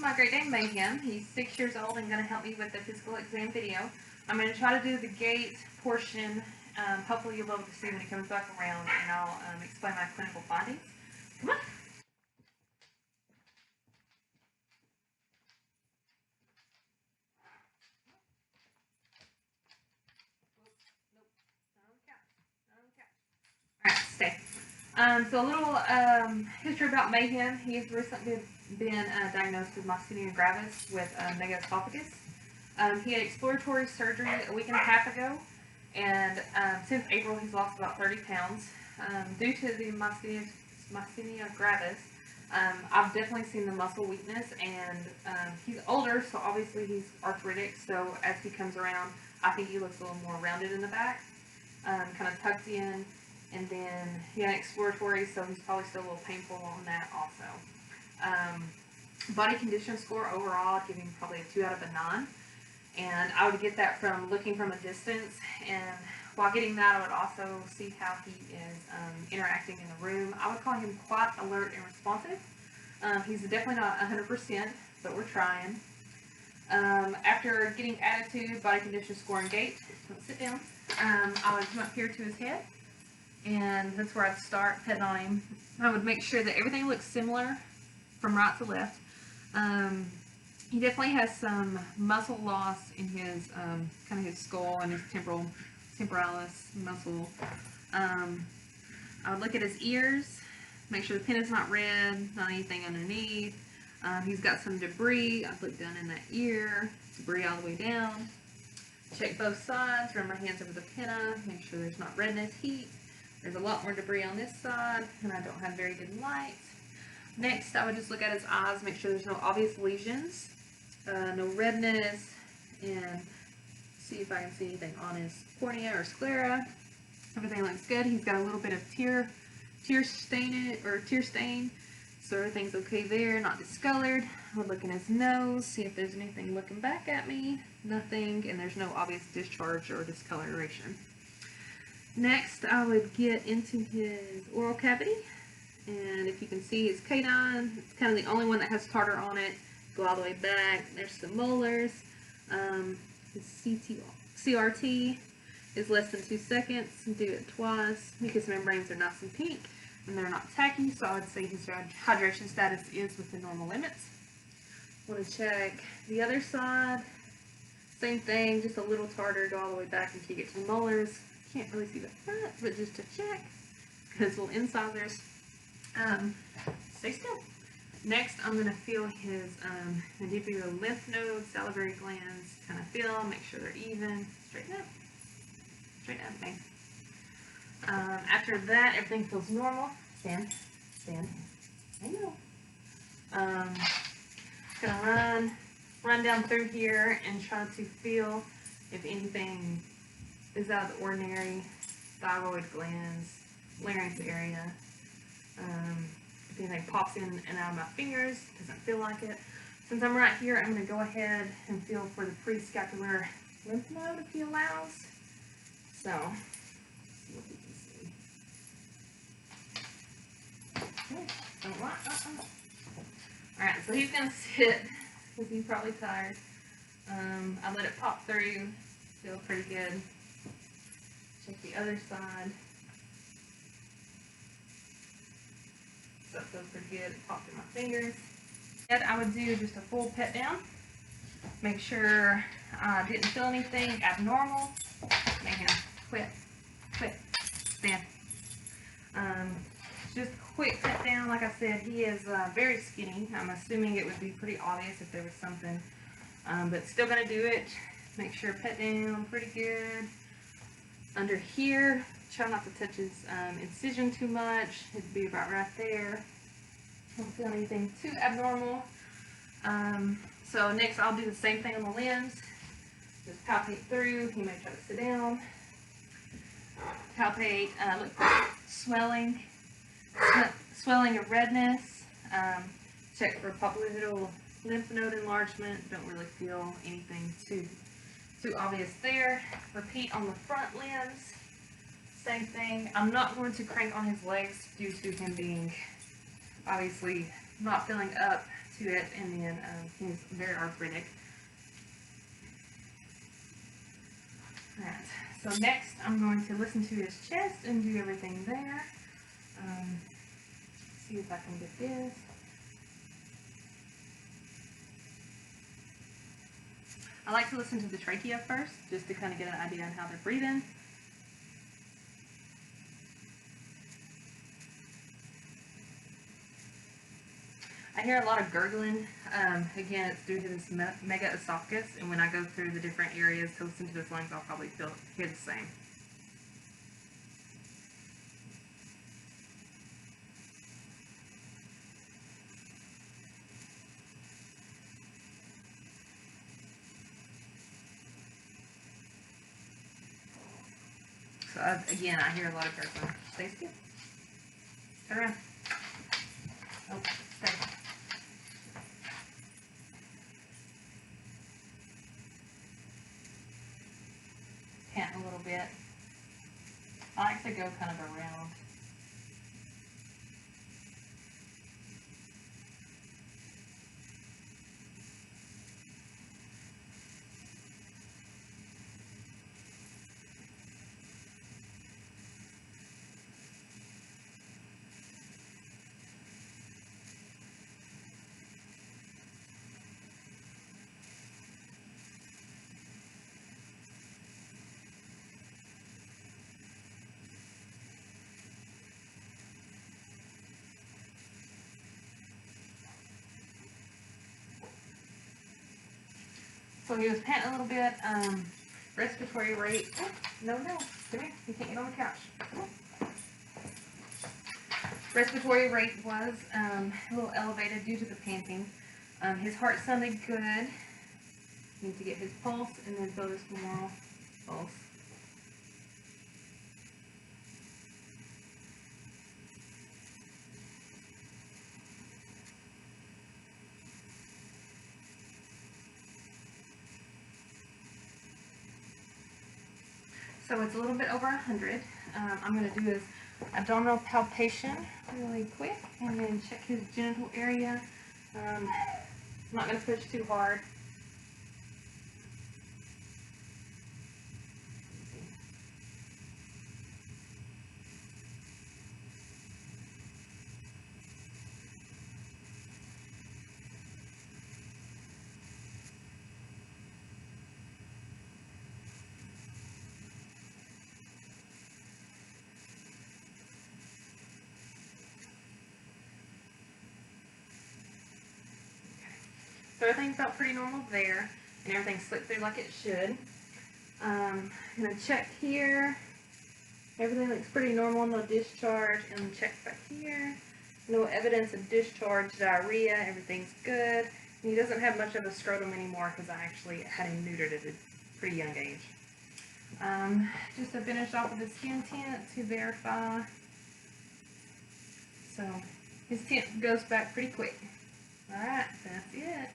my Great Dane Mayhem. He's 6 years old and going to help me with the physical exam video. I'm going to try to do the gait portion. Hopefully you'll be able to see when he comes back around, and I'll explain my clinical findings. Come on. Alright, stay. So a little history about Mayhem. He has recently been diagnosed with myasthenia gravis with negative esophagus. He had exploratory surgery a week and a half ago, and since April he's lost about 30 pounds. Due to the myasthenia gravis, I've definitely seen the muscle weakness, and he's older, so obviously he's arthritic, so as he comes around, I think he looks a little more rounded in the back, kind of tucked in. And then he had exploratory, so he's probably still a little painful on that also. Body condition score overall, I'd give him probably a 2 out of a 9. And I would get that from looking from a distance. And while getting that, I would also see how he is interacting in the room. I would call him quite alert and responsive. He's definitely not 100%, but we're trying. After getting attitude, body condition score, and gait, let's sit down. I would come up here to his head. And that's where I'd start petting on him. I would make sure that everything looks similar from right to left. He definitely has some muscle loss in his kind of his skull and his temporalis muscle. I would look at his ears, make sure the pin is not red, not anything underneath. He's got some debris. I'd look down in that ear, debris all the way down. Check both sides, run my hands over the pinna, make sure there's not redness, heat. There's a lot more debris on this side, and I don't have very good light. Next, I would just look at his eyes, make sure there's no obvious lesions, no redness, and see if I can see anything on his cornea or sclera. Everything looks good. He's got a little bit of tear stain, so everything's okay there, not discolored. I would look in his nose, see if there's anything looking back at me. Nothing, and there's no obvious discharge or discoloration. Next, I would get into his oral cavity, and if you can see his canine, it's kind of the only one that has tartar on it. Go all the way back. There's some molars. His CRT is less than 2 seconds. Do it twice. Mucous membranes are nice and pink, and they're not tacky, so I would say his hydration status is within normal limits. Want to check the other side. Same thing, just a little tartar. Go all the way back until you get to the molars. Can't really see the front, but just to check, his little incisors. Stay still. Next, I'm going to feel his mandibular lymph nodes, salivary glands, kind of feel, make sure they're even. Straighten up. Straighten up, bang. After that, everything feels normal. Stand. Stand. I know. Gonna run down through here and try to feel if anything is out of the ordinary. Thyroid glands, larynx area. If anything pops in and out of my fingers, doesn't feel like it. Since I'm right here, I'm going to go ahead and feel for the prescapular lymph node if he allows. So, see what we can see. Okay, don't want. Alright, so he's going to sit because he's probably tired. I let it pop through. Feel pretty good. Check the other side. So that feels pretty good. It popped in my fingers. And I would do just a full pet down. Make sure I didn't feel anything abnormal. Mayhem, quit, stand. Just a quick pet down. Like I said, he is very skinny. I'm assuming it would be pretty obvious if there was something, but still gonna do it. Make sure pet down pretty good. Under here, try not to touch his incision too much. It'd be about right there. Don't feel anything too abnormal. So next I'll do the same thing on the limbs. Just palpate through. He may try to sit down. Palpate, look for swelling or redness. Check for popliteal lymph node enlargement. Don't really feel anything too obvious there. Repeat on the front limbs. Same thing. I'm not going to crank on his legs due to him being obviously not filling up to it, and then he's very arthritic. Alright, so next I'm going to listen to his chest and do everything there. See if I can get this. I like to listen to the trachea first, just to kind of get an idea on how they're breathing. I hear a lot of gurgling. Again, it's due to this mega esophagus, and when I go through the different areas to listen to his lungs, I'll probably hear the same. So again, I hear a lot of gurgling. Stay still. Turn around. Oh, stay. Pant a little bit. I like to go kind of around. So he was panting a little bit. Respiratory rate. Oh, no, come here. You can't get on the couch. Respiratory rate was a little elevated due to the panting. His heart sounded good. Need to get his pulse and then feel his femoral pulse. So it's a little bit over 100. I'm going to do his abdominal palpation really quick and then check his genital area. I'm not going to push too hard. So everything felt pretty normal there, and everything slipped through like it should. I'm going to check here. Everything looks pretty normal, no discharge, and check back here. No evidence of discharge, diarrhea, everything's good. And he doesn't have much of a scrotum anymore because I actually had him neutered at a pretty young age. Just to finish off with the skin tint to verify. So his tint goes back pretty quick. Alright, that's it.